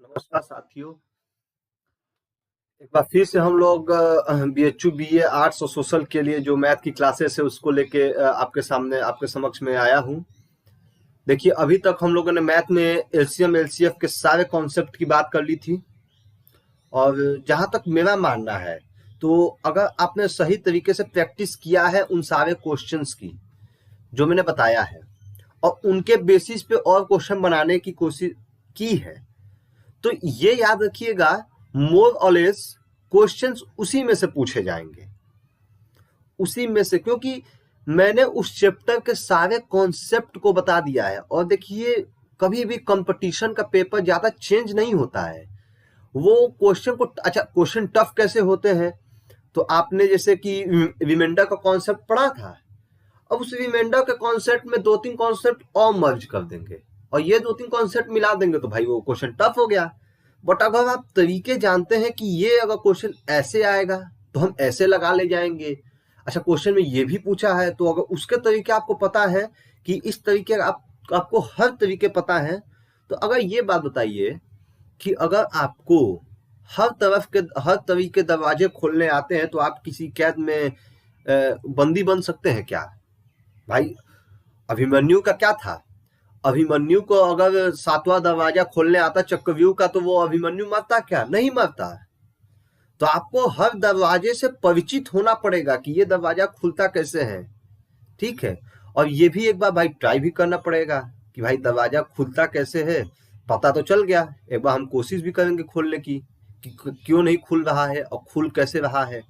नमस्कार साथियों, एक बार फिर से हम लोग BHU BA आर्ट्स और सोशल के लिए जो मैथ की क्लासेस है उसको लेके आपके समक्ष में आया हूँ। देखिए, अभी तक हम लोगों ने मैथ में एलसीएम एलसीएफ के सारे कॉन्सेप्ट की बात कर ली थी और जहां तक मेरा मानना है तो अगर आपने सही तरीके से प्रैक्टिस किया है उन सारे क्वेश्चंस की जो मैंने बताया है और उनके बेसिस पे और क्वेश्चन बनाने की कोशिश की है, तो ये याद रखिएगा, मोर और लेस क्वेश्चंस उसी में से पूछे जाएंगे, उसी में से, क्योंकि मैंने उस चैप्टर के सारे कॉन्सेप्ट को बता दिया है। और देखिए, कभी भी कंपटीशन का पेपर ज्यादा चेंज नहीं होता है। वो क्वेश्चन को, अच्छा क्वेश्चन टफ कैसे होते हैं, तो आपने जैसे कि रिमाइंडर का कॉन्सेप्ट पढ़ा था, अब उस रिमाइंडर के कॉन्सेप्ट में 2-3 कॉन्सेप्ट और मर्ज कर देंगे और ये 2-3 कॉन्सेप्ट मिला देंगे तो भाई वो क्वेश्चन टफ हो गया। बट अगर आप तरीके जानते हैं कि ये अगर क्वेश्चन ऐसे आएगा तो हम ऐसे लगा ले जाएंगे, अच्छा क्वेश्चन में ये भी पूछा है तो अगर उसके तरीके आपको पता है कि इस तरीके आपको हर तरीके पता है, तो अगर ये बात बताइए कि अगर आपको हर तरीके दरवाजे खोलने आते हैं तो आप किसी कैद में बंदी बन सकते हैं क्या? भाई अभिमन्यु का क्या था? अभिमन्यु को अगर 7वां दरवाजा खोलने आता चक्रव्यूह का तो वो अभिमन्यु मरता क्या? नहीं मरता। तो आपको हर दरवाजे से परिचित होना पड़ेगा कि ये दरवाजा खुलता कैसे है, ठीक है। और ये भी एक बार भाई ट्राई भी करना पड़ेगा कि भाई दरवाजा खुलता कैसे है। पता तो चल गया, एक बार हम कोशिश भी करेंगे खोलने की कि क्यों नहीं खुल रहा है और खुल कैसे रहा है।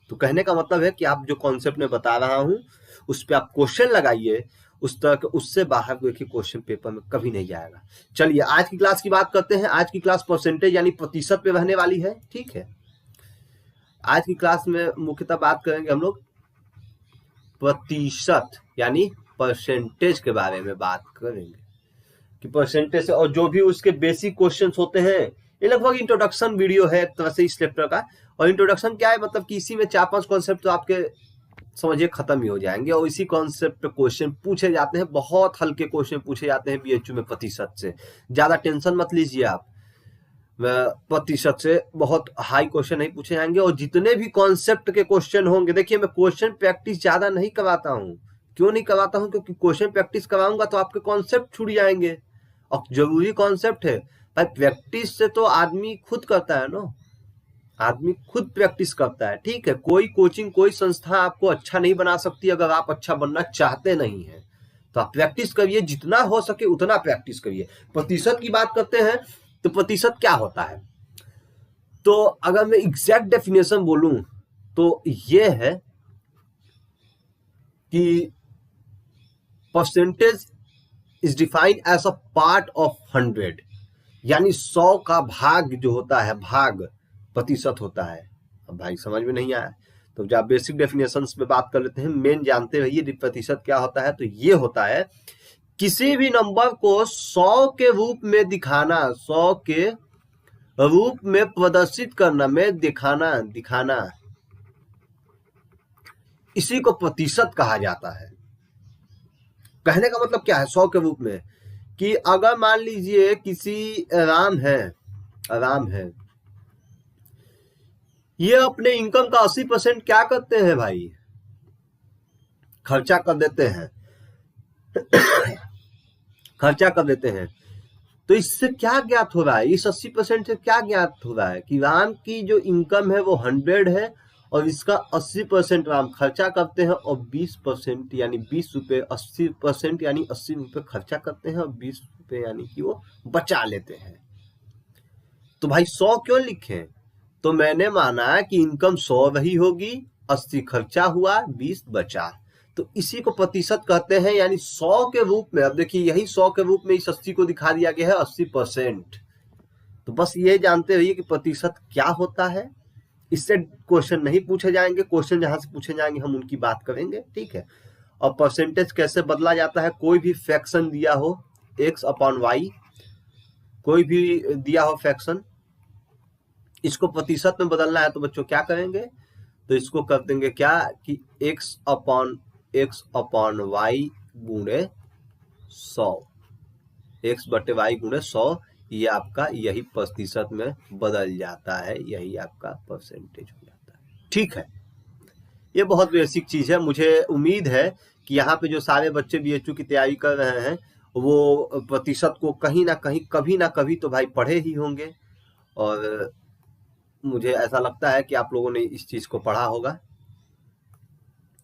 तो कहने का मतलब है कि आप जो कॉन्सेप्ट में बता रहा हूं उस पर आप क्वेश्चन लगाइए, उस तरह के उससे बाहर देखिए क्वेश्चन पेपर में कभी नहीं जाएगा। चलिए आज की क्लास की बात करते हैं। आज की क्लास परसेंटेज यानी प्रतिशत पे रहने वाली है, ठीक है। आज की क्लास में मुख्यतः बात करेंगे हम लोग प्रतिशत यानी परसेंटेज के बारे में बात करेंगे कि परसेंटेज से, और जो भी उसके बेसिक क्वेश्चंस होते हैं, ये लगभग इंट्रोडक्शन वीडियो है एक तरह से इस चैप्टर का। और इंट्रोडक्शन क्या है, मतलब कि इसी में 4-5 कॉन्सेप्ट तो आपके समझिए खत्म ही हो जाएंगे और इसी कॉन्सेप्ट पे क्वेश्चन पूछे जाते हैं। बहुत हल्के क्वेश्चन पूछे जाते हैं BHU में प्रतिशत से, ज्यादा टेंशन मत लीजिए आप। प्रतिशत से बहुत हाई क्वेश्चन नहीं पूछे जाएंगे और जितने भी कॉन्सेप्ट के क्वेश्चन होंगे, देखिए मैं क्वेश्चन प्रैक्टिस ज्यादा नहीं करवाता हूँ। क्यों नहीं करवाता हूँ? क्योंकि क्वेश्चन प्रैक्टिस कराऊंगा तो आपके कॉन्सेप्ट छूट जाएंगे और जरूरी कॉन्सेप्ट है भाई। प्रैक्टिस से तो आदमी खुद करता है ना, आदमी खुद प्रैक्टिस करता है, ठीक है। कोई कोचिंग कोई संस्था आपको अच्छा नहीं बना सकती अगर आप अच्छा बनना चाहते नहीं है। तो आप प्रैक्टिस करिए, जितना हो सके उतना प्रैक्टिस करिए। प्रतिशत की बात करते हैं तो प्रतिशत क्या होता है, तो अगर मैं एग्जैक्ट डेफिनेशन बोलूं तो ये है कि percentage is defined as a part of 100, यानी 100 का भाग जो होता है, भाग प्रतिशत होता है। अब भाई समझ में नहीं आया तो जब बेसिक डेफिनेशंस पे बात कर लेते हैं, मेन जानते रहिए प्रतिशत क्या होता है। तो ये होता है किसी भी नंबर को 100 के रूप में दिखाना, 100 के रूप में प्रदर्शित करना, में दिखाना, इसी को प्रतिशत कहा जाता है। कहने का मतलब क्या है 100 के रूप में, कि अगर मान लीजिए किसी राम है, ये अपने इनकम का 80% क्या करते हैं भाई, खर्चा कर देते हैं खर्चा कर देते हैं। तो इससे क्या ज्ञात हो रहा है, इस 80% से क्या ज्ञात हो रहा है कि राम की जो इनकम है वो 100 है और इसका 80% राम खर्चा करते हैं और 20% यानी 20 रुपए, 80% यानी 80 रुपए खर्चा करते हैं और 20 रुपए यानी कि वो बचा लेते हैं। तो भाई 100 क्यों लिखे, तो मैंने माना कि इनकम 100 रही होगी, 80 खर्चा हुआ, 20 बचा, तो इसी को प्रतिशत कहते हैं, यानी 100 के रूप में। अब देखिए यही 100 के रूप में इस 80 को दिखा दिया गया है 80%। तो बस ये जानते रहिए कि प्रतिशत क्या होता है। इससे क्वेश्चन नहीं पूछे जाएंगे, क्वेश्चन जहां से पूछे जाएंगे हम उनकी बात करेंगे, ठीक है। और परसेंटेज कैसे बदला जाता है, कोई भी फ्रैक्शन दिया हो x/y, कोई भी दिया हो फ्रैक्शन, इसको प्रतिशत में बदलना है तो बच्चों क्या करेंगे, तो इसको कर देंगे क्या कि x/y गुणे 100, x/y गुणे 100, ये आपका यही प्रतिशत में बदल जाता है, यही आपका परसेंटेज हो जाता है। ठीक है, ये बहुत बेसिक चीज है। मुझे उम्मीद है कि यहाँ पे जो सारे बच्चे बीएचयू की तैयारी कर रहे हैं वो प्रतिशत को कहीं ना कहीं कभी ना कभी तो भाई पढ़े ही होंगे, और मुझे ऐसा लगता है कि आप लोगों ने इस चीज को पढ़ा होगा।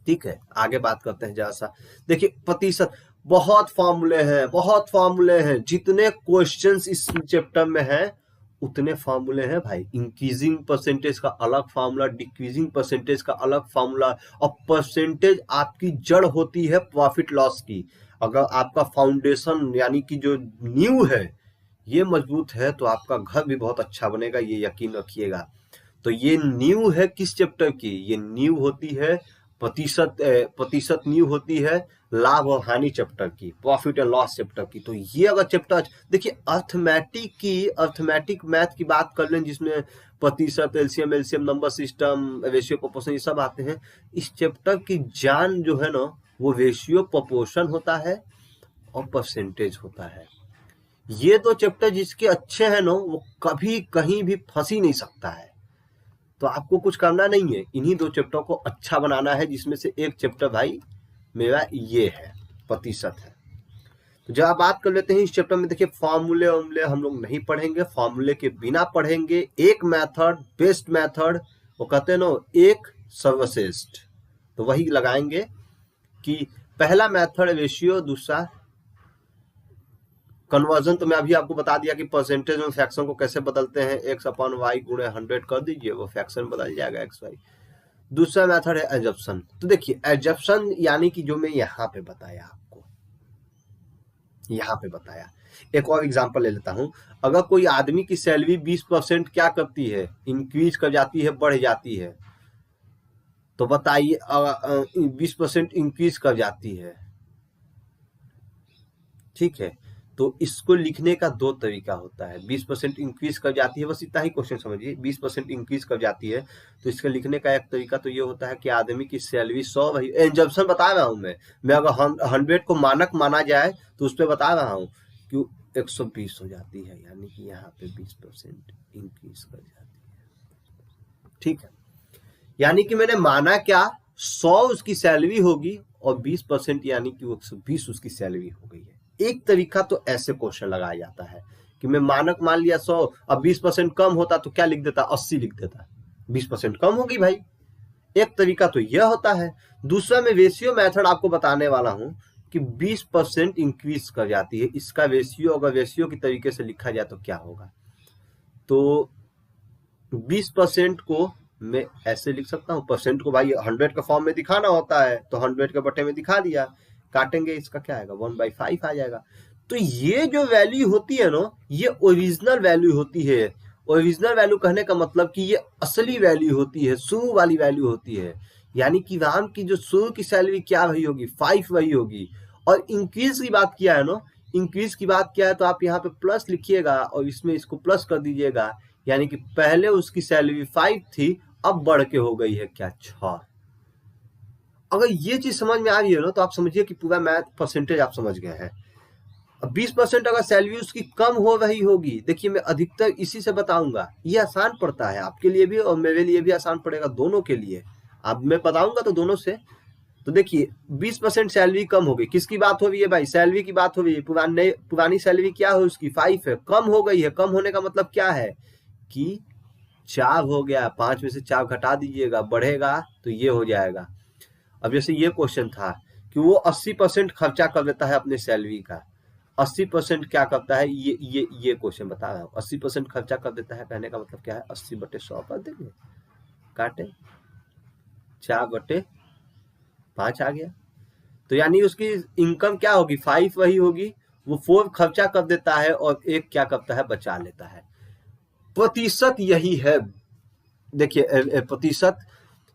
ठीक है, आगे बात करते हैं जरा सा। देखिए प्रतिशत, बहुत फॉर्मूले हैं, जितने क्वेश्चंस इस चैप्टर में हैं उतने फार्मूले हैं भाई। इंक्रीजिंग परसेंटेज का अलग फार्मूला, डिक्रीजिंग परसेंटेज का अलग फार्मूला, और परसेंटेज आपकी जड़ होती है प्रॉफिट लॉस की। अगर आपका फाउंडेशन यानी कि जो नींव है ये मजबूत है तो आपका घर भी बहुत अच्छा बनेगा, ये यकीन रखिएगा। तो ये नींव है किस चैप्टर की? ये नींव होती है प्रतिशत नींव होती है लाभ और हानि चैप्टर की, प्रॉफिट एंड लॉस चैप्टर की। तो ये अगर चैप्टर देखिए, अर्थमेटिक मैथ की बात कर लें जिसमें प्रतिशत, LCM number system, ratio proportion ये सब आते हैं, इस चैप्टर की जान जो है ना वो रेशियो प्रोपोर्शन होता है और परसेंटेज होता है। ये दो चैप्टर जिसके अच्छे हैं ना वो कभी कहीं भी फंस ही नहीं सकता है। तो आपको कुछ करना नहीं है, इन्हीं दो चैप्टर को अच्छा बनाना है, जिसमें से एक चैप्टर भाई मेरा ये है, प्रतिशत है। तो जब आप बात कर लेते हैं इस चैप्टर में, देखिए फॉर्मूले हम लोग नहीं पढ़ेंगे, फॉर्मूले के बिना पढ़ेंगे। एक मेथड, बेस्ट मेथड, वो कहते हैं ना एक सर्वश्रेष्ठ, तो वही लगाएंगे कि पहला मेथड रेशियो, दूसरा कन्वर्जन। तो मैं अभी आपको बता दिया कि परसेंटेज में फ्रैक्शन को कैसे बदलते हैं, x/y गुणे 100 कर दीजिए, वो फ्रैक्शन बदल जाएगा xy। दूसरा मेथड है एजप्शन। तो देखिए एजप्शन यानी कि जो मैं यहाँ पे बताया आपको, यहाँ पे बताया। एक और एग्जांपल ले लेता हूं। अगर कोई आदमी की सैलरी 20% क्या करती है, इंक्रीज कर जाती है, बढ़ जाती है, तो बताइए 20% इंक्रीज कर जाती है, ठीक है, तो इसको लिखने का दो तरीका होता है। 20% इंक्रीज कर जाती है, बस इतना ही क्वेश्चन समझिए, 20% इंक्रीज कर जाती है, तो इसके लिखने का एक तरीका तो ये होता है कि आदमी की सैलरी 100 वही एजम्पशन बता रहा हूं मैं अगर 100 को मानक माना जाए तो उस पर बता रहा हूं कि 120 हो जाती है, यानी कि यहाँ पे 20% इंक्रीज कर जाती है। ठीक है, यानी कि मैंने माना क्या, 100 उसकी सैलरी होगी और 20% यानी कि 120 उसकी सैलरी हो गई है। एक तरीका तो ऐसे क्वेश्चन लगाया जाता है कि मैं मानक मान लिया 100, अब 20% कम होता तो क्या लिख देता, 80 लिख देता, 20% कम होगी भाई। एक तरीका तो यह होता है। दूसरा मैं रेशियो मेथड आपको बताने वाला हूं कि 20% इंक्रीज कर जाती है, इसका रेशियो अगर रेशियो की तरीके से लिखा जाए तो क्या होगा, तो 20% को मैं ऐसे लिख सकता हूं, परसेंट को भाई 100 के फॉर्म में दिखाना होता है तो 100 के बटे में दिखा दिया, काटेंगे इसका क्या आएगा, 1/5 आ जाएगा। तो ये जो वैल्यू होती है ना, ये ओरिजिनल वैल्यू होती है। ओरिजिनल वैल्यू कहने का मतलब कि ये असली वैल्यू होती है, शुरू वाली वैल्यू होती है। यानी कि राम की जो शुरू की सैलरी क्या वही होगी, 5 वही होगी। और इंक्रीज की बात किया है ना, इंक्रीज की बात किया है तो आप यहाँ पे प्लस लिखिएगा और इसमें इसको प्लस कर दीजिएगा, यानी कि पहले उसकी सैलरी 5 थी, अब बढ़ के हो गई है क्या, 6। अगर ये चीज समझ में आ रही है ना तो आप समझिए कि पूरा मैथ परसेंटेज आप समझ गए हैं। अब 20% अगर सैलरी उसकी कम हो रही होगी, देखिए मैं अधिकतर इसी से बताऊंगा, ये आसान पड़ता है आपके लिए भी और मेरे लिए भी आसान पड़ेगा, दोनों के लिए। अब मैं बताऊंगा तो दोनों से। तो देखिए 20% सैलरी कम हो गई, किसकी बात हो रही है भाई, सैलरी की बात हो रही है। पुरानी सैलरी क्या है उसकी, 5 है, कम हो गई है। कम होने का मतलब क्या है कि 4 हो गया, 5 में से 4 घटा दीजिएगा, बढ़ेगा तो ये हो जाएगा। अब जैसे ये क्वेश्चन था कि वो 80% खर्चा कर देता है अपने सैलरी का, 80% क्या करता है, ये क्वेश्चन बता रहा हूँ। 80% खर्चा कर देता है, कहने का मतलब क्या है, 80/100 कर देंगे, काटे 4/5 आ गया। तो यानी उसकी इनकम क्या होगी, 5 वही होगी, वो 4 खर्चा कर देता है और 1 क्या करता है, बचा लेता है। प्रतिशत यही है। देखिए प्रतिशत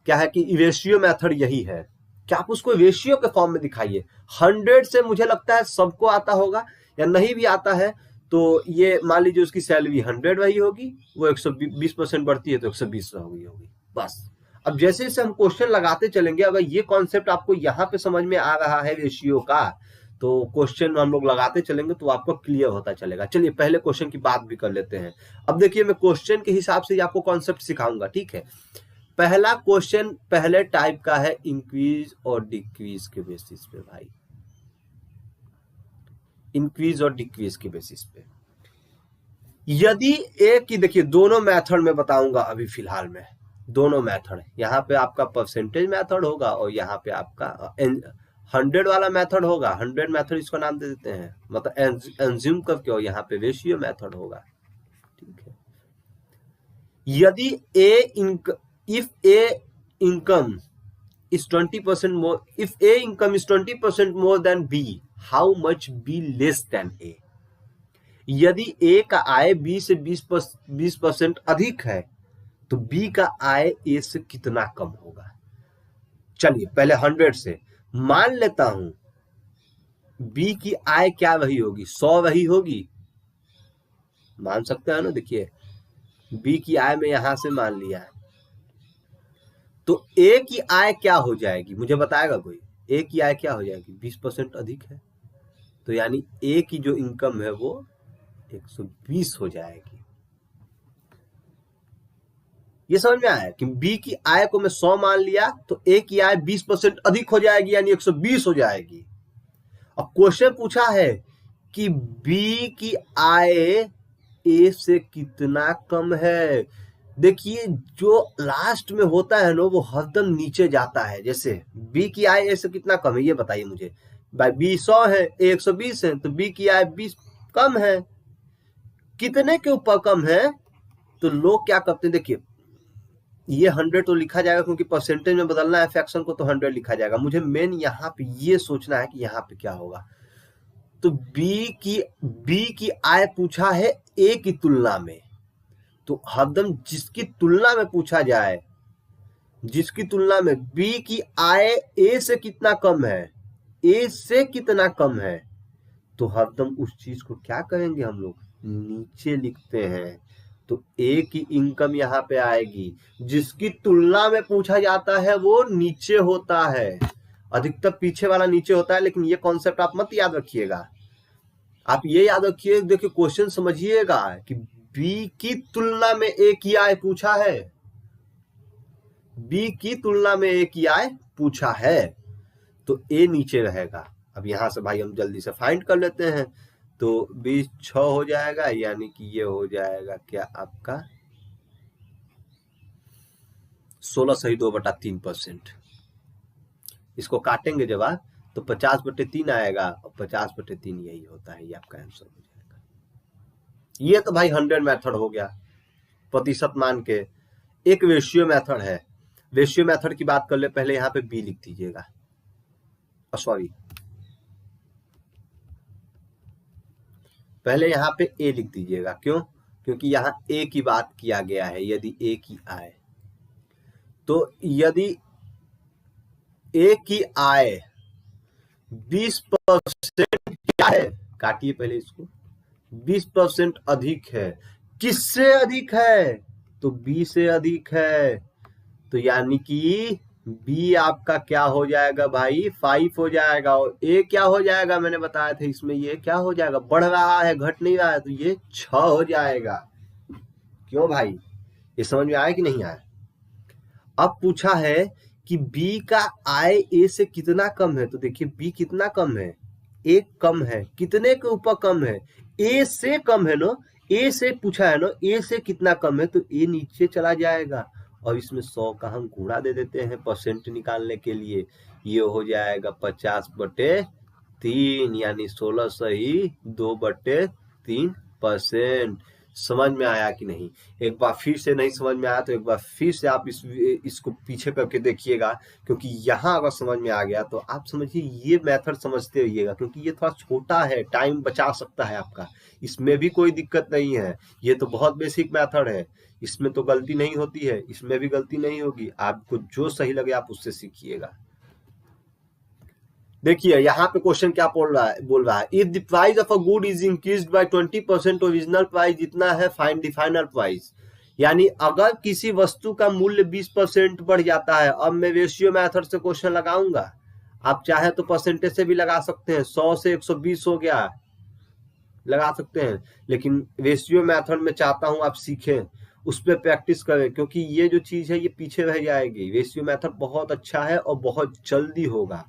क्या है कि रेशियो मेथड यही है कि आप उसको रेशियो के फॉर्म में दिखाइए। 100 से मुझे लगता है सबको आता होगा, या नहीं भी आता है तो ये मान लीजिए उसकी सैलरी 100 वही होगी, वो 120% बढ़ती है तो 120 होगी, बस। अब जैसे जैसे हम क्वेश्चन लगाते चलेंगे, अगर ये कॉन्सेप्ट आपको यहाँ पे समझ में आ रहा है रेशियो का, तो क्वेश्चन हम लोग लगाते चलेंगे तो आपको क्लियर होता चलेगा। चलिए पहले क्वेश्चन की बात भी कर लेते हैं। अब देखिए मैं क्वेश्चन के हिसाब से आपको कॉन्सेप्ट सिखाऊंगा, ठीक है। पहला क्वेश्चन पहले टाइप का है इंक्रीज और डिक्रीज के बेसिस पे भाई, इंक्रीज और डिक्रीज के बेसिस पे। यदि एक की देखिए दोनों मेथड में बताऊंगा अभी फिलहाल में, दोनों मेथड, यहाँ पे आपका परसेंटेज मेथड होगा और यहाँ पे आपका 100 वाला मेथड होगा। 100 मेथड इसको नाम दे देते हैं, मतलब एंज्यूम करके, और यहाँ पे रेशियो मेथड होगा, ठीक है। यदि if A income is 20% more, if A income is 20% more than B, how much B less than A? यदि A का आय B से 20% अधिक है तो B का आय A से कितना कम होगा। चलिए पहले 100 से मान लेता हूं B की आय क्या वही होगी, 100 वही होगी, मान सकते हैं ना। देखिए B की आय में यहां से मान लिया है, तो A की आय क्या हो जाएगी, मुझे बताएगा कोई। A की आय क्या हो जाएगी, 20% अधिक है, तो यानी A की जो इनकम है वो 120 हो जाएगी। ये समझ में आया कि B की आय को मैं 100 मान लिया तो A की आय 20% अधिक हो जाएगी, यानी 120 हो जाएगी। अब क्वेश्चन पूछा है कि B की आय A से कितना कम है। देखिए जो लास्ट में होता है ना वो हरदम नीचे जाता है। जैसे B की आय A से कितना कम है ये बताइए मुझे। भाई B 100 है, A 120 है, तो B की आय 20 कम है। कितने के ऊपर कम है, तो लोग क्या करते हैं, देखिए ये 100 तो लिखा जाएगा क्योंकि परसेंटेज में बदलना है फ्रैक्शन को, तो 100 लिखा जाएगा। मुझे मेन यहाँ पे ये सोचना है कि यहाँ पे क्या होगा। तो B की आय पूछा है A की तुलना में, तो हरदम जिसकी तुलना में पूछा जाए, जिसकी तुलना में B की आय A से कितना कम है, A से कितना कम है, तो हरदम उस चीज को क्या करेंगे हम लोग, नीचे लिखते हैं। तो A की इनकम यहाँ पे आएगी, जिसकी तुलना में पूछा जाता है वो नीचे होता है, अधिकतर पीछे वाला नीचे होता है। लेकिन ये कॉन्सेप्ट आप मत याद रखिएगा, आप ये याद रखिए, देखिए क्वेश्चन समझिएगा कि B की तुलना में A की आय पूछा है, B की तुलना में A की आय पूछा है, तो A नीचे रहेगा। अब यहां से भाई हम जल्दी से फाइंड कर लेते हैं, तो 20 6 हो जाएगा, यानी कि ये हो जाएगा क्या आपका 16 सही 2/3%। इसको काटेंगे जब आप तो 50/3 आएगा, और 50/3 यही होता है, ये आपका आंसर हो जाएगा। ये तो भाई 100 मेथड हो गया, प्रतिशत मान के। एक रेशियो मेथड है, रेशियो मेथड की बात कर ले, पहले यहाँ पे B लिख दीजिएगा, सॉरी पहले यहाँ पे A लिख दीजिएगा। क्यों, क्योंकि यहाँ A की बात किया गया है। यदि A की आय, तो यदि A की आय 20% क्या है, काटिए पहले इसको, 20% अधिक है। किससे अधिक है, तो B से अधिक है, तो यानी कि B आपका क्या हो जाएगा भाई 5 हो जाएगा, और A क्या हो जाएगा, मैंने बताया था इसमें ये क्या हो जाएगा, बढ़ रहा है घट नहीं रहा है, तो ये 6 हो जाएगा। क्यों भाई, ये समझ में आया कि नहीं आया। अब पूछा है कि B का आय A से कितना कम है, तो देखिए B कितना कम है, 1 कम है। कितने के ऊपर कम है, A से कम है ना, A से पूछा है ना, A से कितना कम है, तो A नीचे चला जाएगा, और इसमें 100 का हम गुणा दे देते हैं परसेंट निकालने के लिए। ये हो जाएगा 50/3, यानी 16 सही 2/3%। समझ में आया कि नहीं। एक बार फिर से नहीं समझ में आया तो एक बार फिर से आप इसको पीछे करके देखिएगा, क्योंकि यहाँ अगर समझ में आ गया तो आप समझिए ये मेथड समझते रहिएगा, क्योंकि ये थोड़ा छोटा है, टाइम बचा सकता है आपका, इसमें भी कोई दिक्कत नहीं है। ये तो बहुत बेसिक मेथड है, इसमें तो गलती नहीं होती है, इसमें भी गलती नहीं होगी। आपको जो सही लगे आप उससे सीखिएगा। देखिए यहाँ पे क्वेश्चन क्या बोल रहा है, if the price of a good is increased by 20%, original price जितना है फाइंड द फाइनल प्राइस। यानी अगर किसी वस्तु का मूल्य 20% बढ़ जाता है, अब मैं रेशियो मेथड से क्वेश्चन लगाऊंगा, आप चाहे तो परसेंटेज से भी लगा सकते हैं, 100 से 120 हो गया, लगा सकते हैं। लेकिन रेशियो मेथड में चाहता हूं आप सीखें, उस पर प्रैक्टिस करें, क्योंकि ये जो चीज है ये पीछे रह जाएगी। रेशियो मेथड बहुत अच्छा है और बहुत जल्दी होगा।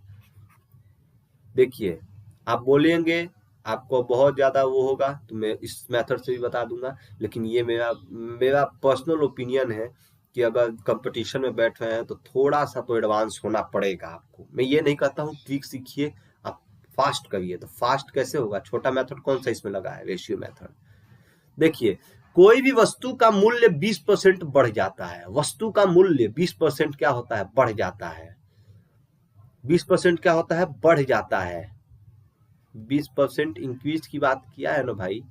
देखिए, आप बोलेंगे आपको बहुत ज्यादा वो होगा तो मैं इस मेथड से भी बता दूंगा, लेकिन ये मेरा पर्सनल ओपिनियन है कि अगर कंपटीशन में बैठ रहे हैं तो थोड़ा सा तो एडवांस होना पड़ेगा आपको। मैं ये नहीं कहता हूँ ट्रिक सीखिए, आप फास्ट करिए। तो फास्ट कैसे होगा? छोटा मेथड कौन सा इसमें लगा है? Ratio method. देखिए, कोई भी वस्तु का मूल्य 20% बढ़ जाता है। वस्तु का मूल्य 20% क्या होता है? बढ़ जाता है। 20% क्या होता है? बढ़ जाता है। 20% इंक्रीज की बात किया है ना भाई,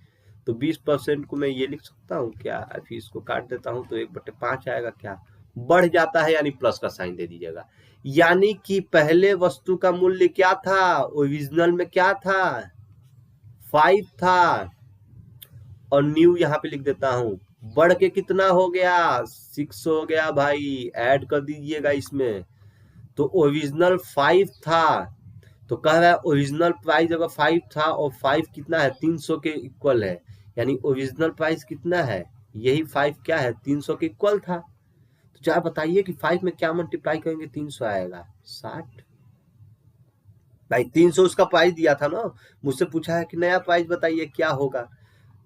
तो 20% को मैं ये लिख सकता हूँ क्या? फिर इसको काट देता हूँ तो 1/5 आएगा। क्या बढ़ जाता है? यानी प्लस का साइन दे दीजिएगा। यानी कि पहले वस्तु का मूल्य क्या था? ओरिजिनल में क्या था? 5 था, और न्यू यहाँ पे लिख देता हूँ। बढ़ के कितना हो गया? 6 हो गया भाई। ऐड कर दीजिएगा इसमें। तो ओरिजिनल 5 था, तो कह रहा है ओरिजिनल प्राइस अगर 5 था और 5 कितना है? 300 के इक्वल है। यानी ओरिजिनल प्राइस कितना है? यही 5 क्या है? 300 के इक्वल था। तो क्या बताइए कि 5 में क्या मल्टीप्लाई करेंगे? 300 आएगा 60। भाई 300 उसका प्राइस दिया था ना, मुझसे पूछा है कि नया प्राइस बताइए क्या होगा।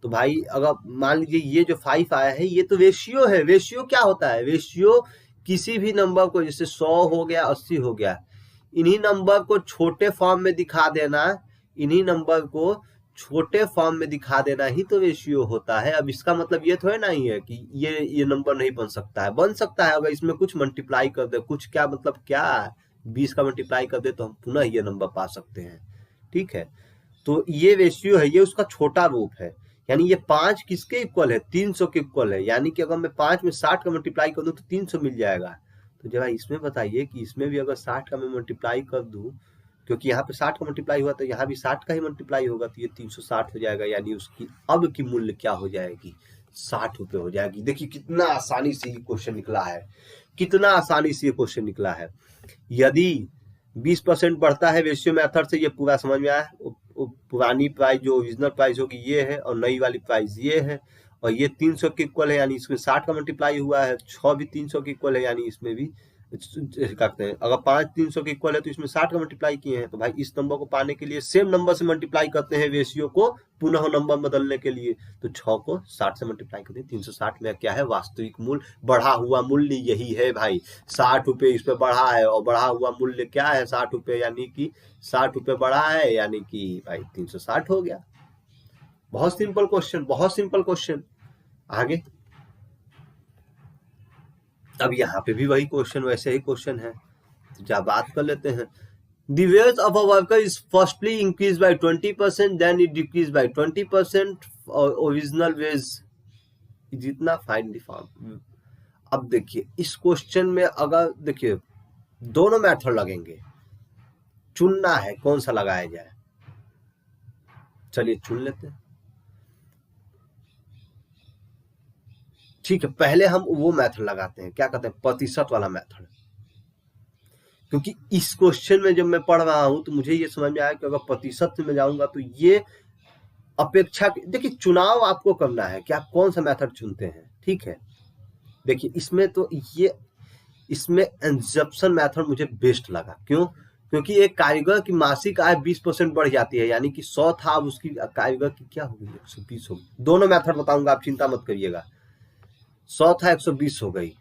तो भाई अगर मान लीजिए ये जो 5 आया है ये तो रेशियो है। रेशियो क्या होता है? रेशियो किसी भी नंबर को, जैसे 100 हो गया, 80 हो गया, इन्हीं नंबर को छोटे फॉर्म में दिखा देना, इन्हीं नंबर को छोटे फॉर्म में दिखा देना ही तो रेशियो होता है। अब इसका मतलब ये थोड़ा नहीं है कि ये नंबर नहीं बन सकता है। बन सकता है अगर इसमें कुछ मल्टीप्लाई कर दे। कुछ क्या मतलब? क्या 20 का मल्टीप्लाई कर दे तो हम पुनः ये नंबर पा सकते हैं। ठीक है, तो ये रेशियो है, ये उसका छोटा रूप है। यानी ये 5 किसके इक्वल है? 300 के इक्वल है। यानी कि अगर मैं 5 में 60 का मल्टीप्लाई कर दूं तो 300 मिल जाएगा। तो जरा इसमें बताइए कि इसमें भी अगर 60 का मैं मल्टीप्लाई कर दूं, क्योंकि यहाँ पे 60 का मल्टीप्लाई हुआ तो यहाँ भी 60 का ही मल्टीप्लाई होगा, तो ये 360 हो जाएगा। यानी उसकी अब की मूल्य क्या हो जाएगी? 60 रुपये हो जाएगी। देखिए कितना आसानी से ये क्वेश्चन निकला है, कितना आसानी से ये क्वेश्चन निकला है। यदि 20% बढ़ता है रेशियो मेथड से, ये पूरा समझ में आया। पुरानी प्राइस जो ओरिजिनल प्राइस होगी ये है, और नई वाली प्राइस ये है, और ये 300 के इक्वल है। यानी इसमें 60 का मल्टीप्लाई हुआ है। 6 भी 300 के इक्वल है, यानी इसमें भी करते हैं। अगर 5 300 के इक्वल है तो इसमें 60 का मल्टीप्लाई किए हैं। तो भाई इस नंबर को पाने के लिए सेम नंबर से मल्टीप्लाई करते हैं रेशियो को पुनः नंबर बदलने के लिए। तो 6 को 60 से मल्टीप्लाई करते हैं। 360 में क्या है? वास्तविक मूल्य, बढ़ा हुआ मूल्य यही है भाई। 60 रुपये इस पे बढ़ा है, और बढ़ा हुआ मूल्य क्या है? 60 रुपये। यानी कि 60 रुपये बढ़ा है, यानी कि भाई 360 हो गया। बहुत सिंपल क्वेश्चन, बहुत सिंपल क्वेश्चन। आगे अब यहाँ पे भी वही क्वेश्चन, वैसे ही क्वेश्चन है, तो क्या बात कर लेते हैं। The wage of a worker is firstly increased by 20%, then it decreased by 20%. Original wage जितना फाइंड द फॉर्म। अब देखिए इस क्वेश्चन में अगर देखिए दोनों मेथड लगेंगे, चुनना है कौन सा लगाया जाए। चलिए चुन लेते हैं। ठीक है, पहले हम वो मेथड लगाते हैं, क्या कहते हैं? प्रतिशत वाला मेथड। क्योंकि इस क्वेश्चन में जब मैं पढ़ रहा हूं तो मुझे ये समझ में आया कि अगर प्रतिशत में जाऊंगा तो ये अपेक्षा, देखिए चुनाव आपको करना है कि आप कौन सा मेथड चुनते हैं। ठीक है, देखिए इसमें तो ये, इसमें एंजप्शन मेथड मुझे बेस्ट लगा। क्यों? क्योंकि एक कारीगर की मासिक आय 20% बढ़ जाती है। यानी कि 100 था, अब उसकी कारीगर की क्या होगी? 120 होगी। दोनों मेथड बताऊंगा, आप चिंता मत करिएगा। 100 था, 120 हो गई।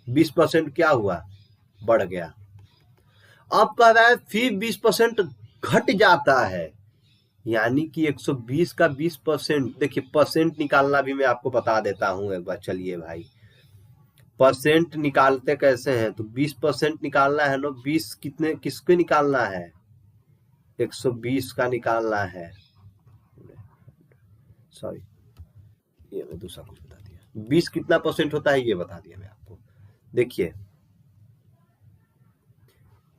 20% क्या हुआ? बढ़ गया। अब कह रहा है फिर 20% घट जाता है। यानी कि 120 का 20%, देखिए परसेंट निकालना भी मैं आपको बता देता हूं एक बार। चलिए भाई, परसेंट निकालते कैसे हैं? तो 20% निकालना है ना। 20 कितने किसके निकालना है? 120 का निकालना है। सॉरी, ये मैं दूसरा कुछ बता दिया। 20 कितना परसेंट होता है ये बता दिया मैं आपको। देखिए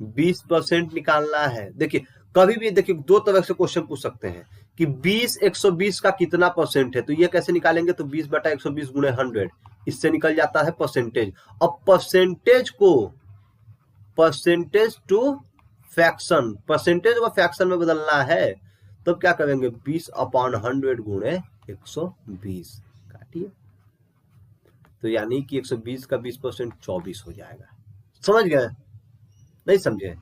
20% निकालना है। देखिए कभी भी देखिए दो तरह से क्वेश्चन पूछ सकते हैं कि 20 120 का कितना परसेंट है। तो ये कैसे निकालेंगे? तो 20/120 गुणे 100, इससे निकल जाता है परसेंटेज। अब परसेंटेज को, परसेंटेज टू फ्रैक्शन, परसेंटेज को फ्रैक्शन में बदलना है तो क्या करेंगे 20/100 गुणे 120 काटिए, तो यानी कि 120 का 20% 24 हो जाएगा। समझ गए? नहीं समझे?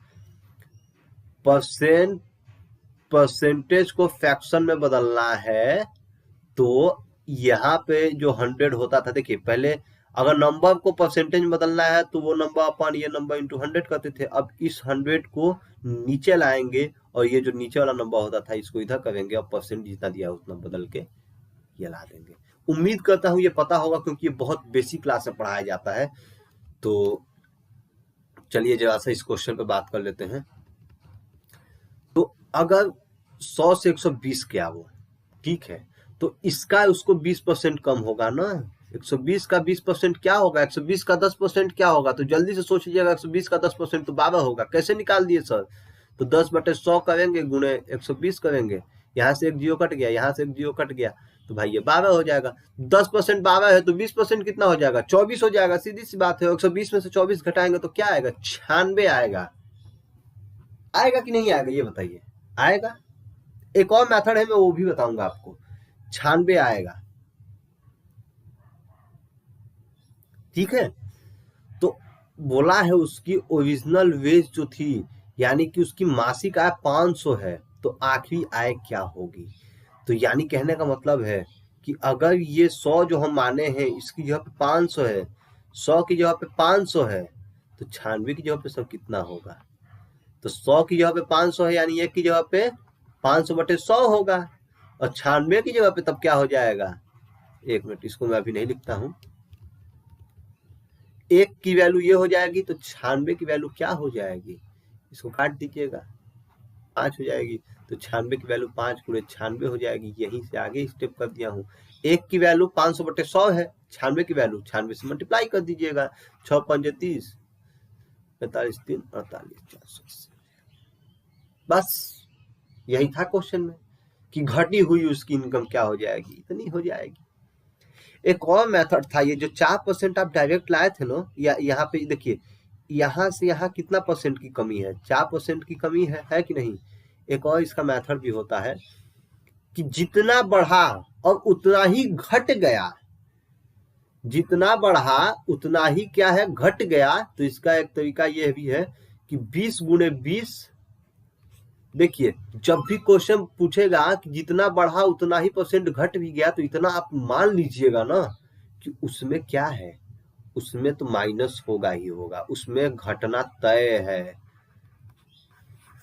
परसेंटेज को फ्रैक्शन में बदलना है तो यहाँ पे जो 100 होता था, देखिए पहले अगर नंबर को परसेंटेज में बदलना है तो वो नंबर अपन ये नंबर इंटू 100 करते थे। अब इस 100 को नीचे लाएंगे और ये जो नीचे वाला नंबर होता था इसको इधर करेंगे और परसेंट जितना दिया उतना बदल के ये ला देंगे। उम्मीद करता हूँ ये पता होगा क्योंकि ये बहुत बेसिक क्लास में पढ़ाया जाता है। तो चलिए जरा सा इस क्वेश्चन पे बात कर लेते हैं। तो अगर 100 से 120 किया वो, ठीक है, तो इसका उसको 20% कम होगा ना। 120 का 20% क्या होगा? 120 का 10% क्या होगा? तो जल्दी से सोच लीजिएगा, 120 का 10% तो 12 होगा। कैसे निकाल दिए सर? तो 10/100 करेंगे गुणे 120 करेंगे, यहाँ से एक जीरो कट गया, यहाँ से एक जीरो कट गया, तो भाई ये 12 हो जाएगा। 10% 12 है तो 20% कितना हो जाएगा? 24 हो जाएगा। सीधी सी बात है। 120 में से 24 घटाएंगे तो क्या आएगा? 96 आएगा। आएगा कि नहीं आएगा ये बताइए? आएगा। एक और मेथड है, मैं वो भी बताऊंगा आपको। 96 आएगा, ठीक है। तो बोला है उसकी ओरिजिनल वेज जो थी, यानी कि उसकी मासिक आय 500 है, तो आखिरी आय क्या होगी? तो यानी कहने का मतलब है कि अगर ये 100 जो हम माने हैं इसकी जगह पे 500 है, 100 की जगह पे 500 है, तो 96 की जगह पे सब कितना होगा? तो 100 की जगह पे 500 है यानी 1 की जगह पे 500/100 होगा, और 96 की जगह पे तब क्या हो जाएगा? 1 मिनट, इसको मैं अभी नहीं लिखता हूं। 1 की वैल्यू ये हो जाएगी तो 96 की वैल्यू क्या हो जाएगी? इसको काट दीजिएगा, 5 हो जाएगी। तो 96 की वैल्यू 5 गुणे 96 हो जाएगी। यहीं से आगे स्टेप कर दिया हूँ। 1 की वैल्यू 500/100 है, 96 की वैल्यू 96 से मल्टीप्लाई कर दीजिएगा। 6 5 30, 45 3 48, 480। बस यही था क्वेश्चन में कि घटी हुई उसकी इनकम क्या हो जाएगी? इतनी हो जाएगी। एक और मेथड था, ये जो 4% आप डायरेक्ट लाए थे ना, या यहाँ पे देखिए, यहाँ से यहाँ कितना परसेंट की कमी है? 4% की कमी है कि नहीं? एक और इसका मेथड भी होता है कि जितना बढ़ा और उतना ही घट गया, जितना बढ़ा उतना ही क्या है? घट गया। तो इसका एक तरीका यह भी है कि 20 गुणे 20। देखिए जब भी क्वेश्चन पूछेगा कि जितना बढ़ा उतना ही परसेंट घट भी गया, तो इतना आप मान लीजिएगा ना कि उसमें क्या है? उसमें तो माइनस होगा ही होगा, उसमें घटना तय है,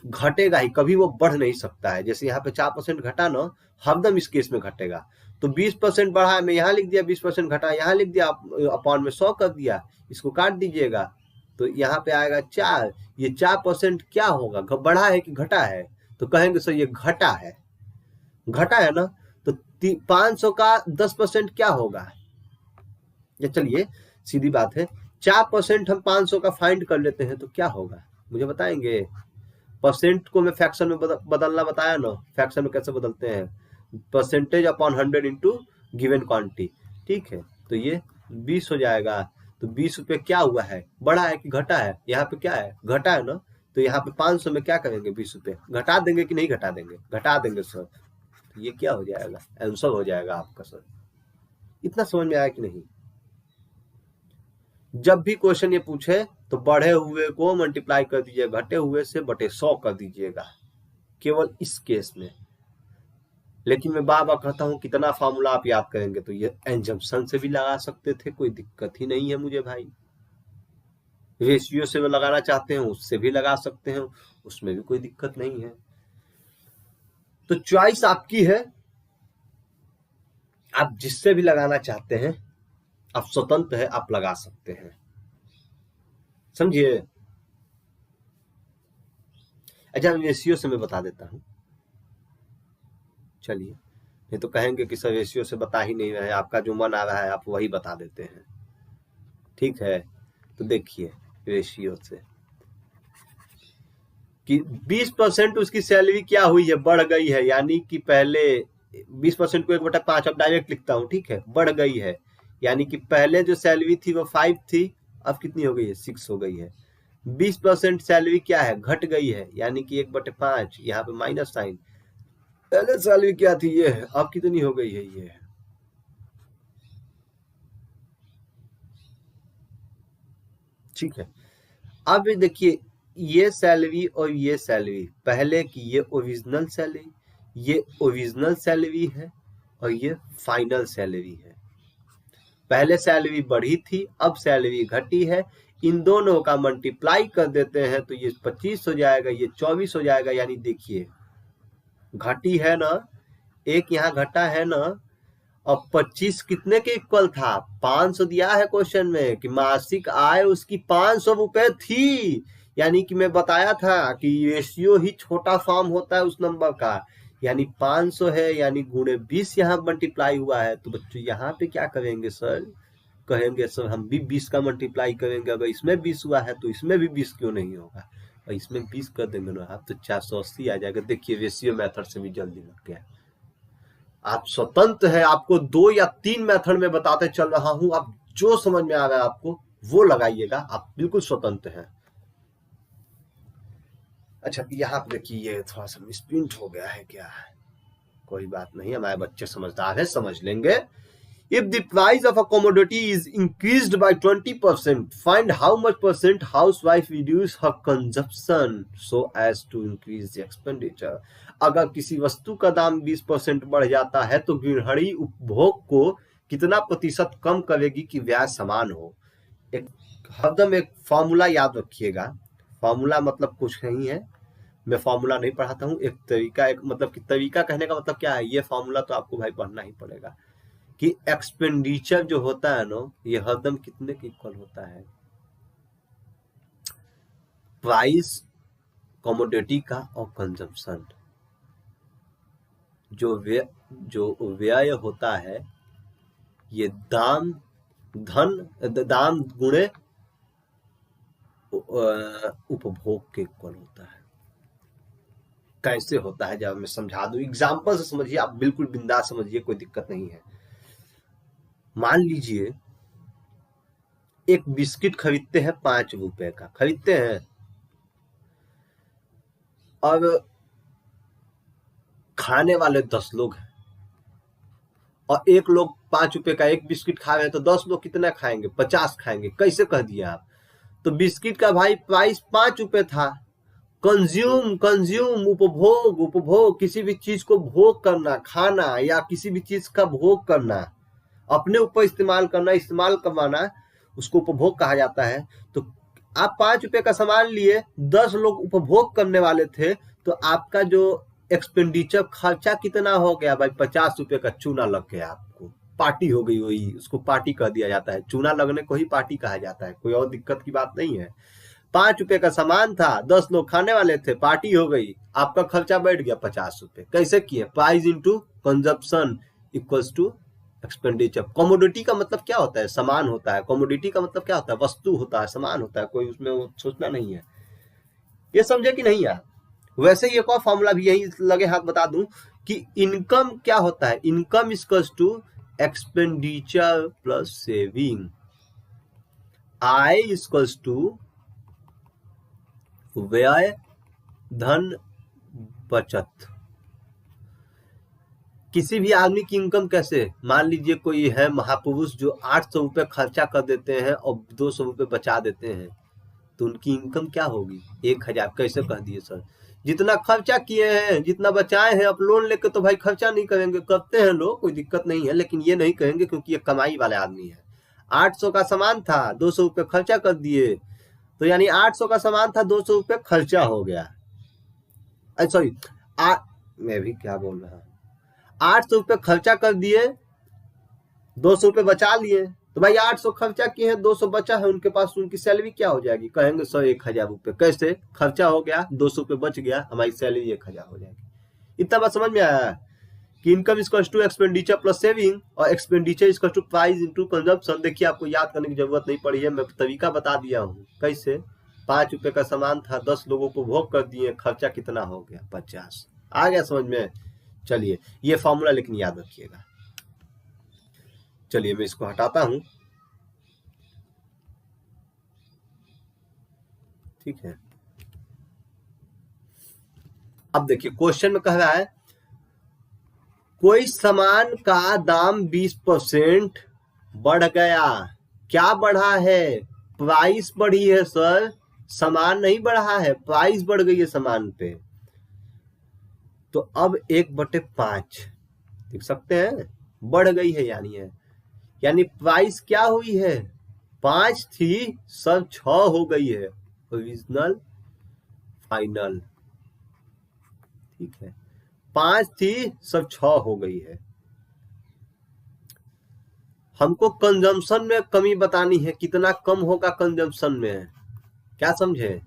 घटेगा ही, कभी वो बढ़ नहीं सकता है। जैसे यहाँ पे 4% घटा ना, हरदम इस केस में घटेगा। तो 20% बढ़ा है, मैं यहाँ लिख दिया, 20% घटा यहाँ लिख दिया, अपॉन में 100 कर दिया, इसको काट दीजिएगा, तो यहाँ पे आएगा 4। ये 4% क्या होगा? बढ़ा है कि घटा है? तो कहेंगे सर ये घटा है। घटा है ना, तो 500 का 10% क्या होगा? या चलिए सीधी बात है, 4% हम 500 का फाइंड कर लेते हैं तो क्या होगा मुझे बताएंगे? परसेंट को मैं फ्रैक्शन में बदलना बताया ना, फ्रैक्शन में कैसे बदलते हैं? Percentage upon 100 into given quantity, ठीक है। तो ये 20 हो जाएगा। तो 20 रुपये क्या हुआ है? बढ़ा है कि घटा है? यहाँ पे क्या है? घटा है ना। तो यहाँ पे 500 में क्या करेंगे? 20 रुपये घटा देंगे कि नहीं घटा देंगे? घटा देंगे सर। तो ये क्या हो जाएगा? आंसर हो जाएगा आपका सर। इतना समझ में आया कि नहीं? जब भी क्वेश्चन ये पूछे तो बढ़े हुए को मल्टीप्लाई कर दीजिए घटे हुए से बटे 100 कर दीजिएगा, केवल इस केस में। लेकिन मैं बार बार कहता हूं कितना फार्मूला आप याद करेंगे? तो ये एंजम्पशन से भी लगा सकते थे, कोई दिक्कत ही नहीं है मुझे भाई। रेशियो से लगाना चाहते हैं उससे भी लगा सकते हैं, उसमें भी कोई दिक्कत नहीं है। तो चॉइस आपकी है, आप जिससे भी लगाना चाहते हैं आप स्वतंत्र है, आप लगा सकते हैं, समझिए। अच्छा रेशियो से मैं बता देता हूं, चलिए, नहीं तो कहेंगे कि सर रेशियो से बता ही नहीं रहे, आपका जो मन आ रहा है आप वही बता देते हैं, ठीक है। तो देखिए रेशियो से कि 20% उसकी सैलरी क्या हुई है? बढ़ गई है, यानी कि पहले 20% को 1/5 अब डायरेक्ट लिखता हूं, ठीक है, बढ़ गई है। यानी कि पहले जो सैलरी थी वो 5 थी, अब कितनी हो गई है? 6 हो गई है। 20% सैलरी क्या है, घट गई है, यानी कि 1/5, यहाँ पे माइनस साइन। पहले सैलरी क्या थी, ये है, अब कितनी हो गई है, ये है। ठीक है, अब देखिए ये सैलरी और ये सैलरी, पहले की ये ओरिजिनल सैलरी, ये ओरिजिनल सैलरी है और ये फाइनल सैलरी है। पहले सैलरी बढ़ी थी, अब सैलरी घटी है, इन दोनों का मल्टीप्लाई कर देते हैं तो ये 25 हो जाएगा, ये 24 हो जाएगा। यानी देखिए घटी है ना, एक यहाँ घटा है ना, और 25 कितने के इक्वल था, 500 दिया है क्वेश्चन में कि मासिक आय उसकी 500 रुपए थी। यानी कि मैं बताया था कि रेशियो ही छोटा फॉर्म होता है उस नंबर का, यानी 500 है, यानी गुणे 20 यहाँ मल्टीप्लाई हुआ है। तो बच्चों यहाँ पे क्या करेंगे सर, कहेंगे सर हम भी 20 का मल्टीप्लाई करेंगे, अगर इसमें 20 हुआ है तो इसमें भी 20 क्यों नहीं होगा, और इसमें 20 कर देंगे ना आप तो 480 आ जाएगा। देखिए रेशियो मेथड से भी जल्दी लग गया। आप स्वतंत्र है, आपको 2 या 3 मेथड में बताते चल रहा हूं, आप जो समझ में आ रहा है आपको वो लगाइएगा, आप बिल्कुल स्वतंत्र हैं। अच्छा यहाँ पे देखिए ये थोड़ा सा मिसप्रिंट हो गया है क्या, कोई बात नहीं, हमारे बच्चे समझदार है, समझ लेंगे। If the price of a commodity is increased by 20%, find how much percent housewife reduce her consumption so as to increase the expenditure. अगर किसी वस्तु का दाम 20% बढ़ जाता है तो गृहिणी उपभोग को कितना प्रतिशत कम करेगी कि व्यय समान हो। एक हरदम एक फॉर्मूला याद रखिएगा, फॉर्मूला मतलब कुछ नहीं है, मैं फॉर्मूला नहीं पढ़ाता हूँ, एक तरीका, एक मतलब कि तरीका कहने का मतलब क्या है, ये फॉर्मूला तो आपको भाई पढ़ना ही पड़ेगा कि एक्सपेंडिचर जो होता है ना, ये हरदम कितने के इक्वल होता है, प्राइस कमोडिटी का और कंजम्पशन। जो व्यय होता है ये दाम गुणे उपभोग के इक्वल होता है। कैसे होता है जब मैं समझा दूं, एग्जांपल से समझिए, आप बिल्कुल बिंदास समझिए, कोई दिक्कत नहीं है। मान लीजिए एक बिस्किट खरीदते हैं 5 रुपए का, खरीदते हैं, और खाने वाले 10 लोग हैं, और एक लोग 5 रुपए का एक बिस्किट खा रहे हैं, तो 10 लोग कितना खाएंगे, 50 खाएंगे। कैसे कह दिया आप, तो बिस्किट का भाई प्राइस 5 रुपए था, कंज्यूम उपभोग, किसी भी चीज को भोग करना, खाना या किसी भी चीज का भोग करना, अपने ऊपर इस्तेमाल करना, इस्तेमाल करवाना, उसको उपभोग कहा जाता है। तो आप 5 रुपए का सामान लिए, 10 लोग उपभोग करने वाले थे, तो आपका जो एक्सपेंडिचर खर्चा कितना हो गया भाई, 50 रुपए का चूना लग गया, आपको पार्टी हो गई, वही उसको पार्टी कह दिया जाता है, चूना लगने को ही पार्टी कहा जाता है, कोई और दिक्कत की बात नहीं है। 5 रुपए का सामान था, 10 लोग खाने वाले थे, पार्टी हो गई, आपका खर्चा बैठ गया 50 रुपए। कैसे किए, price into consumption equals to expenditure. Commodity का मतलब क्या होता है, सामान होता है, कमोडिटी का मतलब क्या होता है, वस्तु होता है, सामान होता है, कोई उसमें वो सोचना नहीं है। ये समझे कि नहीं यार। वैसे ही एक और फॉर्मूला भी यही लगे हाथ बता दूं कि इनकम क्या होता है, income equals to expenditure plus saving, आय इक्वल्स टू व्यय धन बचत। किसी भी आदमी की इनकम कैसे, मान लीजिए कोई है महापुरुष जो 800 रुपए खर्चा कर देते हैं और 200 रुपए बचा देते हैं, तो उनकी इनकम क्या होगी, 1000। कैसे कह दिए सर, जितना खर्चा किए हैं, जितना बचाए हैं, अब लोन लेके तो भाई खर्चा नहीं करेंगे, करते हैं लोग, कोई दिक्कत नहीं है, लेकिन ये नहीं कहेंगे क्योंकि ये कमाई वाले आदमी है। 800 का सामान था, 200 रुपए खर्चा कर दिए, तो यानी 800 का सामान था, 200 रुपए खर्चा हो गया। सॉरी, मैं भी क्या बोल रहा हूँ, 800 रुपए खर्चा कर दिए, 200 रुपए बचा लिए, तो भाई 800 खर्चा किए हैं, 200 बचा है उनके पास, उनकी सैलरी क्या हो जाएगी, कहेंगे सर 1000 रुपए। कैसे, खर्चा हो गया, 200 रुपए बच गया, हमारी सैलरी 1000 हो जाएगी। इतना बात समझ में आया कि income equals to expenditure plus saving, और expenditure equals to price into consumption. देखिए आपको याद करने की जरूरत नहीं पड़ी है, मैं तरीका बता दिया हूँ। कैसे, 5 रुपए का सामान था, 10 लोगों को भोग कर दिए, खर्चा कितना हो गया, 50। आ गया समझ में। चलिए ये फॉर्मूला लेकिन याद रखिएगा। चलिए मैं इसको हटाता हूं। ठीक है। अब देखिए क्वेश्चन में कह रहा है कोई सामान का दाम 20% बढ़ गया। क्या बढ़ा है? प्राइस बढ़ी है सर, सामान नहीं बढ़ा है, प्राइस बढ़ गई है सामान पे। तो अब 1/5 देख सकते हैं बढ़ गई है, यानी प्राइस क्या हुई है? 5 थी, सब 6 हो गई है। ओरिजिनल फाइनल, ठीक है। 5 थी, सब 6 हो गई है। हमको कंजम्पशन में कमी बतानी है, कितना कम होगा कंजम्पशन में, क्या समझे?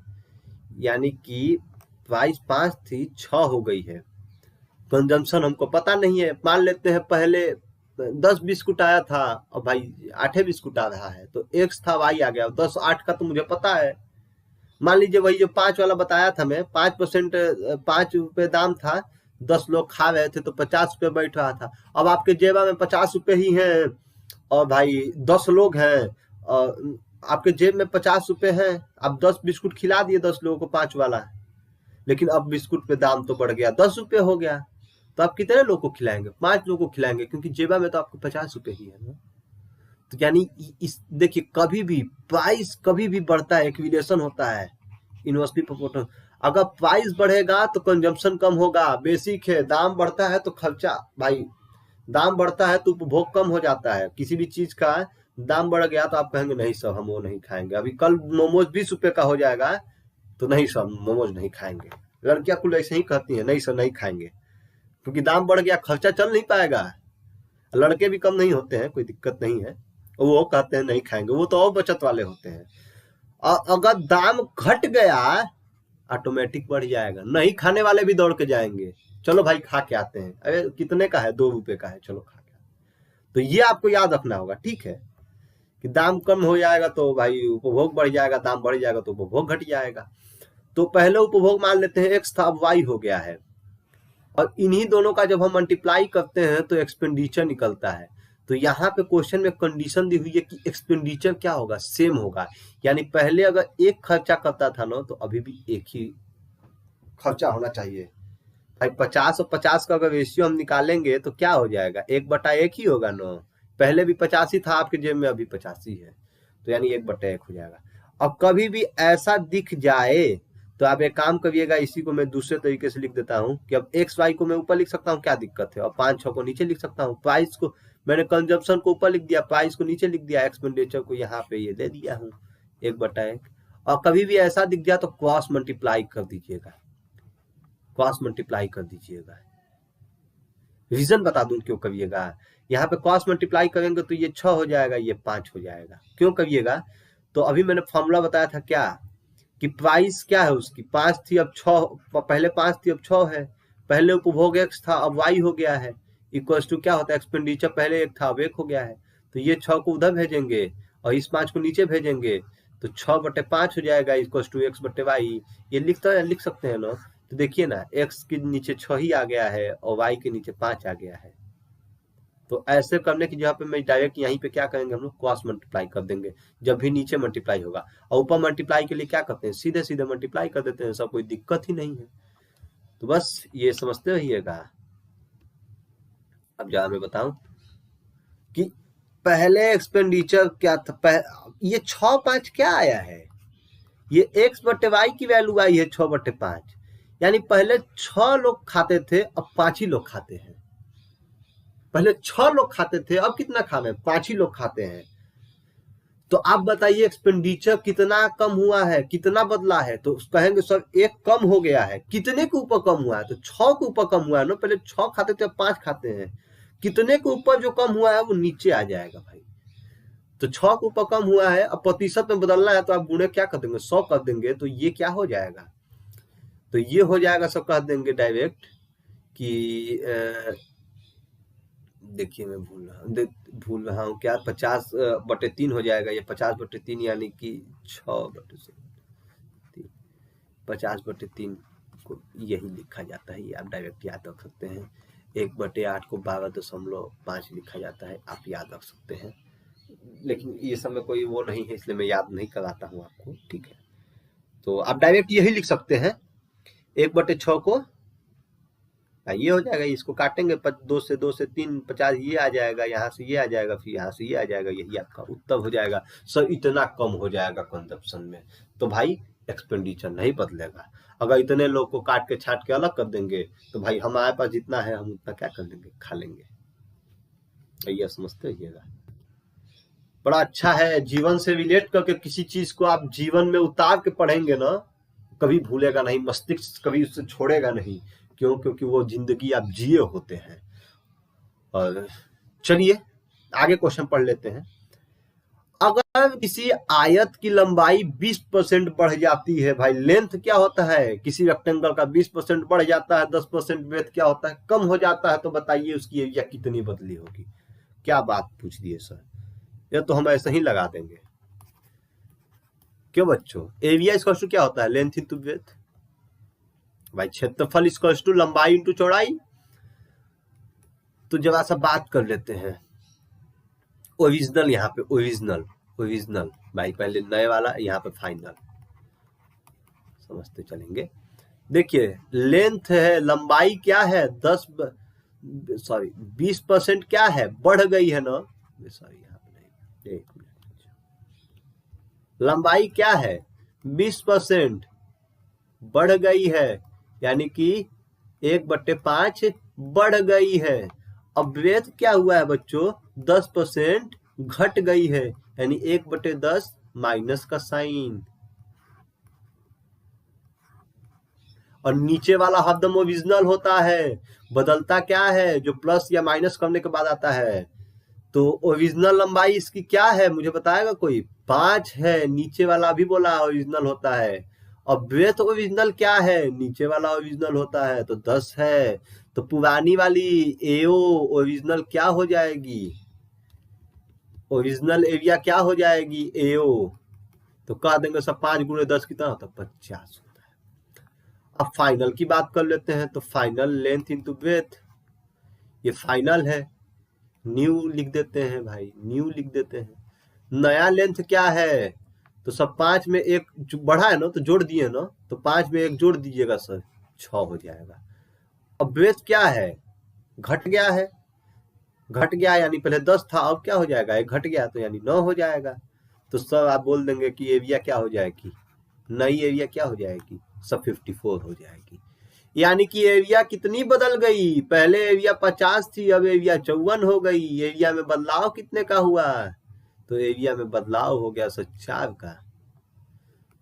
यानी कि प्राइस 5 थी, 6 हो गई है। कंजम्पशन हमको पता नहीं है, मान लेते हैं पहले 10 बिस्कुट आया था और भाई 8 बिस्कुट आ रहा है, तो एक्स था वाई आ गया। 10 8 का तो मुझे पता है। मान लीजिए वही जो 5 वाला बताया था मैं, 5% 5 रुपए दाम था, 10 लोग खा रहे थे तो 50 रुपए बैठ रहा था। अब आपके जेबा में 50 रुपए ही हैं और भाई 10 लोग हैं और आपके जेब में 50 रुपए हैं, आप 10 बिस्कुट खिला दिए 10 लोगों को 5 वाला, लेकिन अब बिस्कुट पे दाम तो बढ़ गया, 10 रुपए हो गया। तो आप कितने लोग को खिलाएंगे? 5 लोगों को खिलाएंगे, क्योंकि जेबा में तो आपको 50 रुपए ही है ना। तो यानी इस देखिए कभी भी प्राइस कभी भी बढ़ता है, एक्विलेशन होता है, इन्वर्सली प्रोपोर्शनल। अगर प्राइस बढ़ेगा तो कंजम्पशन कम होगा, बेसिक है। दाम बढ़ता है तो खर्चा, भाई दाम बढ़ता है तो उपभोग कम हो जाता है। किसी भी चीज का दाम बढ़ गया तो आप कहेंगे नहीं सर हम वो नहीं खाएंगे। अभी कल मोमोज 20 रुपए का हो जाएगा तो नहीं सर मोमोज नहीं खाएंगे। लड़कियां कुल ऐसे ही कहती है नहीं सर नहीं खाएंगे, क्योंकि दाम बढ़ गया, खर्चा चल नहीं पाएगा। लड़के भी कम नहीं होते हैं, कोई दिक्कत नहीं है, वो कहते हैं नहीं खाएंगे, वो तो और बचत वाले होते हैं। और अगर दाम घट गया ऑटोमेटिक बढ़ जाएगा, नहीं खाने वाले भी दौड़ के जाएंगे, चलो भाई खा के आते हैं, अरे कितने का है? 2 रुपए का है, चलो खा के। तो ये आपको याद रखना होगा, ठीक है, कि दाम कम हो जाएगा तो भाई उपभोग बढ़ जाएगा, दाम बढ़ जाएगा तो उपभोग घट जाएगा। तो पहले उपभोग मान लेते हैं एक्स था, अब वाई हो गया है, और इन्हीं दोनों का जब हम मल्टीप्लाई करते हैं तो एक्सपेंडिचर निकलता है। तो यहाँ पे क्वेश्चन में कंडीशन दी हुई है कि एक्सपेंडिचर क्या होगा? सेम होगा। यानी पहले अगर एक खर्चा करता था ना तो अभी भी एक ही खर्चा होना चाहिए। भाई 50 और 50 का अगर रेशियो हम निकालेंगे तो क्या हो जाएगा? 1/1 ही होगा ना। पहले भी 85 था आपके जेब में, अभी 85 है, तो यानी 1/1 हो जाएगा। अब कभी भी ऐसा दिख जाए तो आप एक काम करिएगा, इसी को मैं दूसरे तरीके से लिख देता हूँ कि अब एक्स वाई को मैं ऊपर लिख सकता हूँ, क्या दिक्कत है, और 5 6 को नीचे लिख सकता हूँ। प्राइस को मैंने कंजम्पशन को ऊपर लिख दिया, प्राइस को नीचे लिख दिया, एक्सपेंडिचर को यहाँ पे ये दे दिया हूँ 1/1। और कभी भी ऐसा दिख गया तो क्रॉस मल्टीप्लाई कर दीजिएगा, क्रॉस मल्टीप्लाई कर दीजिएगा। रीजन बता दूं क्यों करिएगा। यहाँ पे क्रॉस मल्टीप्लाई करेंगे तो ये 6 हो जाएगा, ये 5 हो जाएगा। क्यों करिएगा? तो अभी मैंने फॉर्मूला बताया था क्या, कि प्राइस क्या है उसकी, 5 थी अब 6, पहले 5 थी अब 6 है। पहले उपभोग x था अब y हो गया है, इक्वल्स टू क्या होता है, एक्सपेंडिचर पहले 1 था अब 1 हो गया है। तो ये 6 को उधर भेजेंगे और इस 5 को नीचे भेजेंगे, तो 6/5 हो जाएगा इक्वल्स टू x/y। ये लिख सकते हैं ना। तो देखिए ना, x के नीचे 6 ही आ गया है और y के नीचे 5 आ गया है। तो ऐसे करने की जगह पे मैं डायरेक्ट यहीं पे क्या करेंगे, हम लोग क्रॉस मल्टीप्लाई कर देंगे जब भी नीचे मल्टीप्लाई होगा। और ऊपर मल्टीप्लाई के लिए क्या करते हैं, सीधे सीधे मल्टीप्लाई कर देते हैं, सब कोई दिक्कत ही नहीं है। तो बस ये समझते रहिएगा। अब जरा मैं बताऊं कि पहले एक्सपेंडिचर क्या था, ये 6 5 क्या आया है, ये x/y की वैल्यू आई है 6/5। यानी पहले 6 लोग खाते थे अब 5 ही लोग खाते हैं। पहले 6 लोग खाते थे अब कितना खा रहे हैं, 5 ही लोग खाते हैं। तो आप बताइए एक्सपेंडिचर कितना कम हुआ है, कितना बदला है? तो कहेंगे सर 1 कम हो गया है। कितने के ऊपर कम हुआ है? तो 6 के ऊपर कम हुआ है ना। पहले 6 खाते थे अब 5 खाते हैं। कितने के ऊपर जो कम हुआ है वो नीचे आ जाएगा भाई। तो 6 के ऊपर कम हुआ है, अब प्रतिशत में बदलना है तो आप गुणे क्या कर देंगे, 100 कर देंगे, तो ये क्या हो जाएगा, तो ये हो जाएगा, सब कह देंगे डायरेक्ट कि देखिए मैं भूल रहा हूँ क्या, 50/3 हो जाएगा। ये 50/3 यानी कि 6/3, 50/3 को यही लिखा जाता है, ये आप डायरेक्ट याद रख सकते हैं। 1/8 को 12.5 लिखा जाता है, आप याद रख सकते हैं। लेकिन ये सब में कोई वो नहीं है, इसलिए मैं याद नहीं कराता हूँ आपको, ठीक है। तो आप डायरेक्ट यही लिख सकते हैं, 1/6 को ये हो जाएगा, इसको काटेंगे 2 से 3 50, ये आ जाएगा, यहाँ से ये आ जाएगा, फिर यहाँ से ये आ जाएगा, यही आपका उत्तर हो जाएगा सर। इतना कम हो जाएगा कंजप्शन में, तो भाई एक्सपेंडिचर नहीं बदलेगा। अगर इतने लोग को काट के छाट के अलग कर देंगे तो भाई हमारे पास जितना है हम उतना क्या कर लेंगे, खा लेंगे। ये समझते रहिएगा, बड़ा अच्छा है। जीवन से रिलेट करके किसी चीज को आप जीवन में उतार के पढ़ेंगे ना, कभी भूलेगा नहीं, मस्तिष्क कभी उससे छोड़ेगा नहीं। क्यों? क्योंकि वो जिंदगी आप जिए होते हैं। और चलिए आगे क्वेश्चन पढ़ लेते हैं। अगर किसी आयत की लंबाई 20% बढ़ जाती है, भाई लेंथ क्या होता है, किसी रेक्टेंगल का 20% बढ़ जाता है, 10% ब्रेथ क्या होता है, कम हो जाता है, तो बताइए उसकी एरिया कितनी बदली होगी। क्या बात पूछ दी है सर, ये तो हम ऐसे ही लगा देंगे। क्यों बच्चों, एरिया इक्वल टू क्या होता है, लेंथ इंटू ब्रेथ। भाई क्षेत्रफल इक्वल टू लंबाई इंटू चौड़ाई। तो जब ऐसा बात कर लेते हैं, ओरिजिनल, यहाँ पे ओरिजिनल भाई, पहले नए वाला, यहाँ पे फाइनल, समझते चलेंगे। देखिए लेंथ है, लंबाई क्या है, 20% क्या है, बढ़ गई है ना, सॉरी यहाँ पे नहीं, 1 मिनट। लंबाई क्या है, 20% बढ़ गई है, यानी कि 1/5 बढ़ गई है। अब ब्रेथ क्या हुआ है बच्चों, 10% घट गई है, यानी 1/10 माइनस का साइन। और नीचे वाला हरदम ओरिजिनल होता है, बदलता क्या है, जो प्लस या माइनस करने के बाद आता है। तो ओरिजिनल लंबाई इसकी क्या है, मुझे बताएगा कोई, 5 है, नीचे वाला भी बोला ओरिजिनल होता है। और ब्रेथ ओरिजिनल क्या है, नीचे वाला ओरिजिनल होता है, तो 10 है। तो पुरानी वाली एओ ओरिजिनल क्या हो जाएगी, ओरिजिनल एरिया क्या हो जाएगी, एओ। तो कह देंगे सब 5 × 10 कितना होता है, 50 होता है। अब फाइनल की बात कर लेते हैं, तो फाइनल लेंथ इंटू ब्रेथ, ये फाइनल है, न्यू लिख देते हैं भाई, न्यू लिख देते हैं। नया लेंथ क्या है, तो सब 5 में 1 बढ़ा है ना, तो जोड़ दिए ना, तो 5 में 1 जोड़ दीजिएगा सर, 6 हो जाएगा। अब ब्रेथ क्या है, घट गया है, घट गया यानी पहले 10 था, अब क्या हो जाएगा, 1 घट गया तो यानी 9 हो जाएगा। तो सर आप बोल देंगे कि एरिया क्या हो जाएगी, नई एरिया क्या हो जाएगी, सब 54 हो जाएगी। यानी कि एरिया कितनी बदल गई, पहले एरिया 50 थी, अब एरिया 54 हो गई। एरिया में बदलाव कितने का हुआ, तो एरिया में बदलाव हो गया सर 4 का,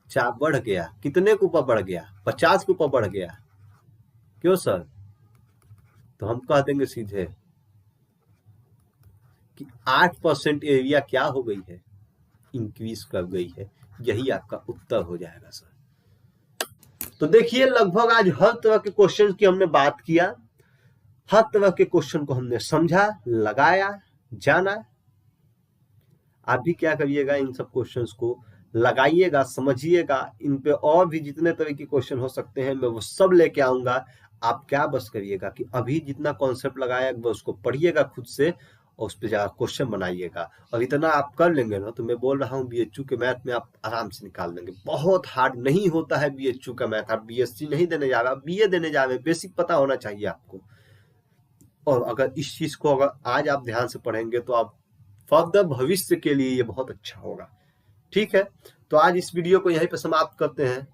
4 बढ़ गया, कितने के ऊपर बढ़ गया, 50 के ऊपर बढ़ गया। क्यों सर, तो हम कह देंगे सीधे कि 8% एरिया क्या हो गई है, इंक्रीज कर गई है। यही आपका उत्तर हो जाएगा सर। तो देखिए लगभग आज हर तरह के क्वेश्चन की हमने बात किया, हर तरह के क्वेश्चन को हमने समझा, लगाया, जाना। आप भी क्या करिएगा, इन सब क्वेश्चंस को लगाइएगा, समझिएगा, इन पे और भी जितने तरह के क्वेश्चन हो सकते हैं मैं वो सब लेके आऊंगा। आप क्या बस करिएगा कि अभी जितना कॉन्सेप्ट लगाया उसको पढ़िएगा खुद से, और उस पर ज्यादा क्वेश्चन बनाइएगा। और इतना आप कर लेंगे ना, तो मैं बोल रहा हूँ बीएचयू के मैथ में आप आराम से निकाल लेंगे। बहुत हार्ड नहीं होता है बीएचयू का मैथ। आप बीएससी नहीं देने जा रहे, बीए देने जा रहे, बेसिक पता होना चाहिए आपको। और अगर इस चीज को अगर आज आप ध्यान से पढ़ेंगे तो आप फर्दर भविष्य के लिए ये बहुत अच्छा होगा। ठीक है, तो आज इस वीडियो को यहीं पर समाप्त करते हैं,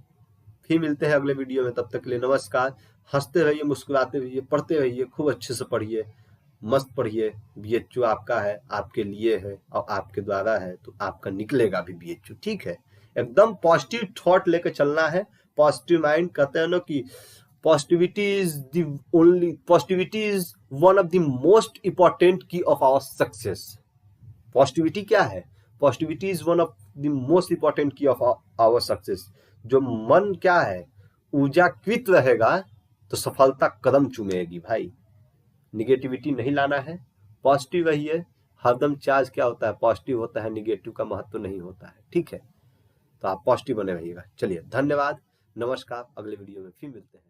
फिर मिलते हैं अगले वीडियो में। तब तक के लिए नमस्कार। हंसते रहिए, मुस्कुराते रहिए, पढ़ते रहिए, खूब अच्छे से पढ़िए, मस्त पढ़िए। बीएचयू आपका है, आपके लिए है और आपके द्वारा है, तो आपका निकलेगा भी बीएचयू। ठीक है, एकदम पॉजिटिव थॉट लेके चलना है, पॉजिटिव माइंड। कहते हैं ना कि positivity is one of the most important की ऑफ आवर सक्सेस। पॉजिटिविटी क्या है, positivity is one of the most important की ऑफ आवर सक्सेस। जो मन क्या है, ऊर्जाकृत रहेगा तो सफलता कदम चूमेगी भाई। निगेटिविटी नहीं लाना है, पॉजिटिव रहिए हरदम। चार्ज क्या होता है, पॉजिटिव होता है, निगेटिव का महत्व नहीं होता है। ठीक है, तो आप पॉजिटिव बने रहिएगा। चलिए धन्यवाद, नमस्कार, अगले वीडियो में फिर मिलते हैं।